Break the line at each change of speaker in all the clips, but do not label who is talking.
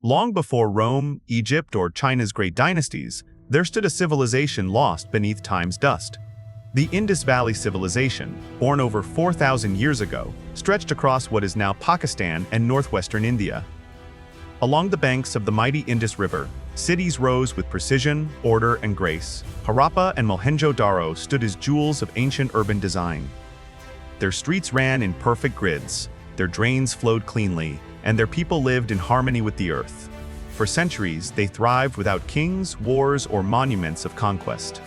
Long before Rome, Egypt, or China's great dynasties, there stood a civilization lost beneath time's dust. The Indus Valley Civilization, born over 4,000 years ago, stretched across what is now Pakistan and northwestern India. Along the banks of the mighty Indus River, cities rose with precision, order, and grace. Harappa and Mohenjo-daro stood as jewels of ancient urban design. Their streets ran in perfect grids, their drains flowed cleanly, and their people lived in harmony with the earth. For centuries, they thrived without kings, wars, or monuments of conquest.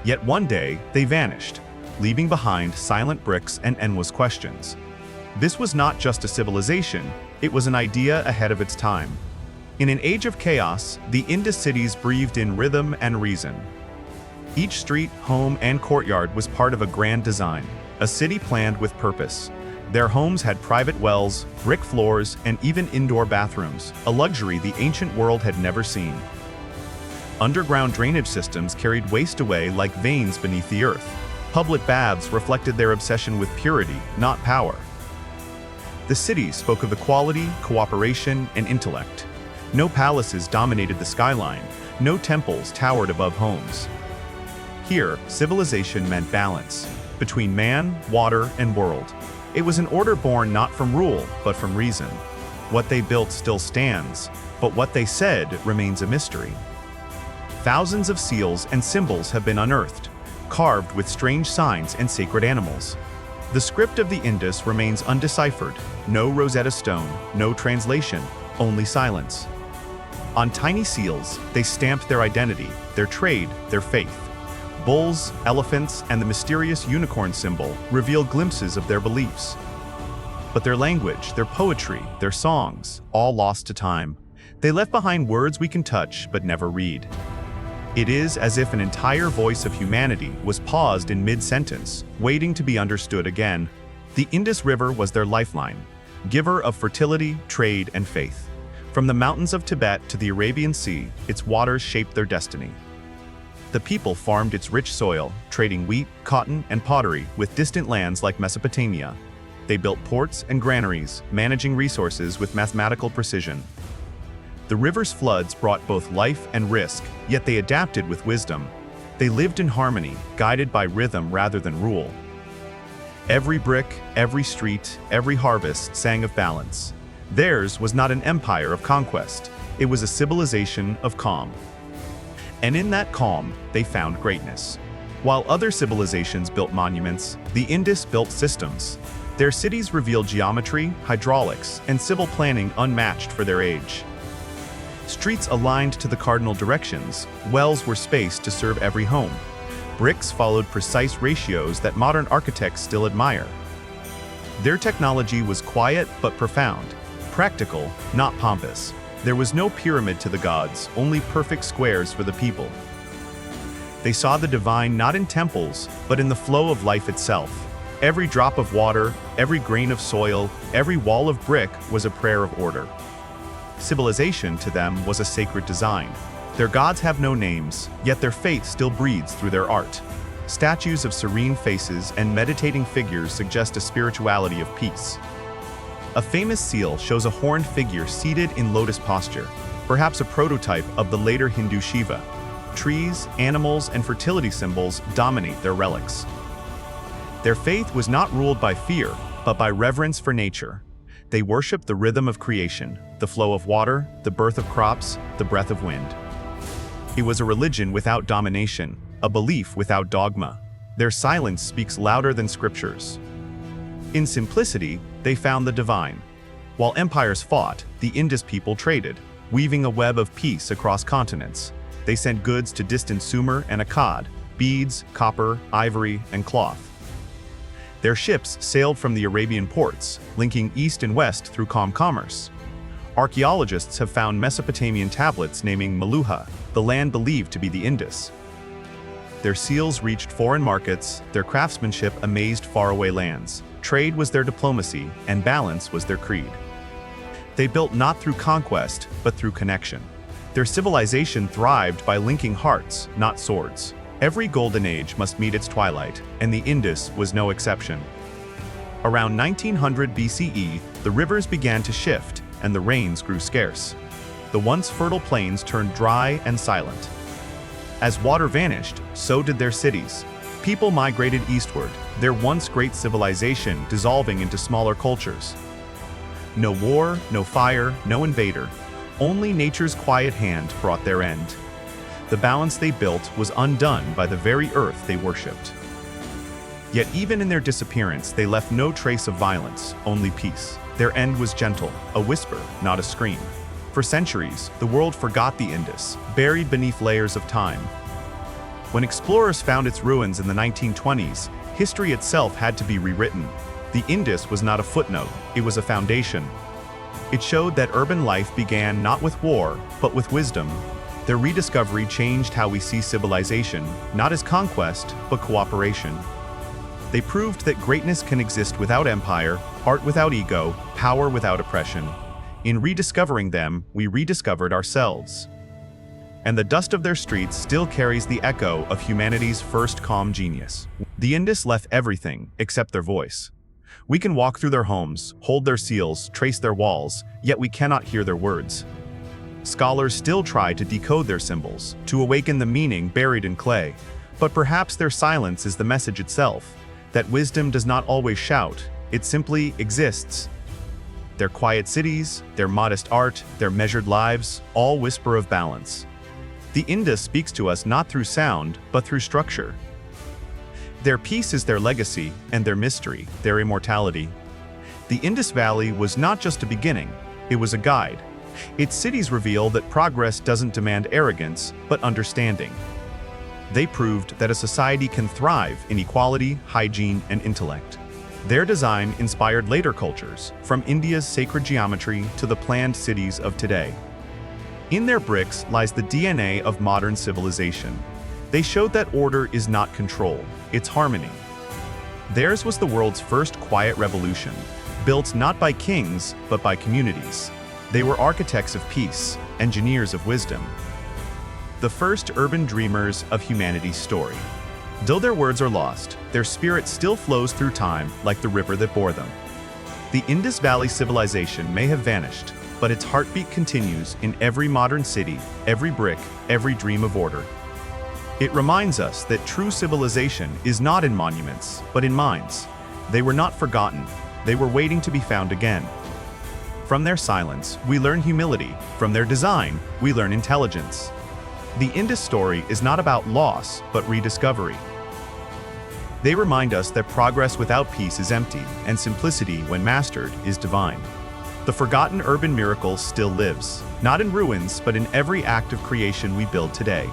Yet one day, they vanished, leaving behind silent bricks and endless questions. This was not just a civilization, it was an idea ahead of its time. In an age of chaos, the Indus cities breathed in rhythm and reason. Each street, home, and courtyard was part of a grand design, a city planned with purpose. Their homes had private wells, brick floors, and even indoor bathrooms, a luxury the ancient world had never seen. Underground drainage systems carried waste away like veins beneath the earth. Public baths reflected their obsession with purity, not power. The cities spoke of equality, cooperation, and intellect. No palaces dominated the skyline, no temples towered above homes. Here, civilization meant balance, between man, water, and world. It was an order born not from rule, but from reason. What they built still stands, but what they said remains a mystery. Thousands of seals and symbols have been unearthed, carved with strange signs and sacred animals. The script of the Indus remains undeciphered. No Rosetta Stone, no translation, only silence. On tiny seals, they stamped their identity, their trade, their faith. Bulls, elephants, and the mysterious unicorn symbol reveal glimpses of their beliefs. But their language, their poetry, their songs, all lost to time. They left behind words we can touch but never read. It is as if an entire voice of humanity was paused in mid-sentence, waiting to be understood again. The Indus River was their lifeline, giver of fertility, trade, and faith. From the mountains of Tibet to the Arabian Sea, its waters shaped their destiny. The people farmed its rich soil, trading wheat, cotton, and pottery with distant lands like Mesopotamia. They built ports and granaries, managing resources with mathematical precision. The river's floods brought both life and risk, yet they adapted with wisdom. They lived in harmony, guided by rhythm rather than rule. Every brick, every street, every harvest sang of balance. Theirs was not an empire of conquest, it was a civilization of calm. And in that calm, they found greatness. While other civilizations built monuments, the Indus built systems. Their cities revealed geometry, hydraulics, and civil planning unmatched for their age. Streets aligned to the cardinal directions, wells were spaced to serve every home. Bricks followed precise ratios that modern architects still admire. Their technology was quiet but profound, practical, not pompous. There was no pyramid to the gods, only perfect squares for the people. They saw the divine not in temples, but in the flow of life itself. Every drop of water, every grain of soil, every wall of brick was a prayer of order. Civilization to them was a sacred design. Their gods have no names, yet their faith still breathes through their art. Statues of serene faces and meditating figures suggest a spirituality of peace. A famous seal shows a horned figure seated in lotus posture, perhaps a prototype of the later Hindu Shiva. Trees, animals, and fertility symbols dominate their relics. Their faith was not ruled by fear, but by reverence for nature. They worshipped the rhythm of creation, the flow of water, the birth of crops, the breath of wind. It was a religion without domination, a belief without dogma. Their silence speaks louder than scriptures. In simplicity, they found the divine. While empires fought, the Indus people traded, weaving a web of peace across continents. They sent goods to distant Sumer and Akkad, beads, copper, ivory, and cloth. Their ships sailed from the Arabian ports, linking east and west through calm commerce. Archaeologists have found Mesopotamian tablets naming Meluha, the land believed to be the Indus. Their seals reached foreign markets, their craftsmanship amazed faraway lands. Trade was their diplomacy, and balance was their creed. They built not through conquest, but through connection. Their civilization thrived by linking hearts, not swords. Every golden age must meet its twilight, and the Indus was no exception. Around 1900 BCE, the rivers began to shift, and the rains grew scarce. the once fertile plains turned dry and silent. As water vanished, so did their cities. People migrated eastward, their once great civilization dissolving into smaller cultures. No war, no fire, no invader. Only nature's quiet hand brought their end. The balance they built was undone by the very earth they worshipped. Yet even in their disappearance, they left no trace of violence, only peace. Their end was gentle, a whisper, not a scream. For centuries, the world forgot the Indus, buried beneath layers of time. When explorers found its ruins in the 1920s, history itself had to be rewritten. The Indus was not a footnote, it was a foundation. It showed that urban life began not with war, but with wisdom. Their rediscovery changed how we see civilization, not as conquest, but cooperation. They proved that greatness can exist without empire, art without ego, power without oppression. In rediscovering them, we rediscovered ourselves. And the dust of their streets still carries the echo of humanity's first calm genius. The Indus left everything except their voice. We can walk through their homes, hold their seals, trace their walls, yet we cannot hear their words. Scholars still try to decode their symbols, to awaken the meaning buried in clay. But perhaps their silence is the message itself, that wisdom does not always shout, it simply exists. Their quiet cities, their modest art, their measured lives, all whisper of balance. The Indus speaks to us not through sound, but through structure. Their peace is their legacy, and their mystery, their immortality. The Indus Valley was not just a beginning, it was a guide. Its cities reveal that progress doesn't demand arrogance, but understanding. They proved that a society can thrive in equality, hygiene, and intellect. Their design inspired later cultures, from India's sacred geometry to the planned cities of today. In their bricks lies the DNA of modern civilization. They showed that order is not control, it's harmony. Theirs was the world's first quiet revolution, built not by kings, but by communities. They were architects of peace, engineers of wisdom. The first urban dreamers of humanity's story. Though their words are lost, their spirit still flows through time like the river that bore them. The Indus Valley Civilization may have vanished, but its heartbeat continues in every modern city, every brick, every dream of order. It reminds us that true civilization is not in monuments, but in minds. They were not forgotten, they were waiting to be found again. From their silence, we learn humility. From their design, we learn intelligence. The Indus story is not about loss, but rediscovery. They remind us that progress without peace is empty, and simplicity, when mastered, is divine. The forgotten urban miracle still lives, not in ruins, but in every act of creation we build today.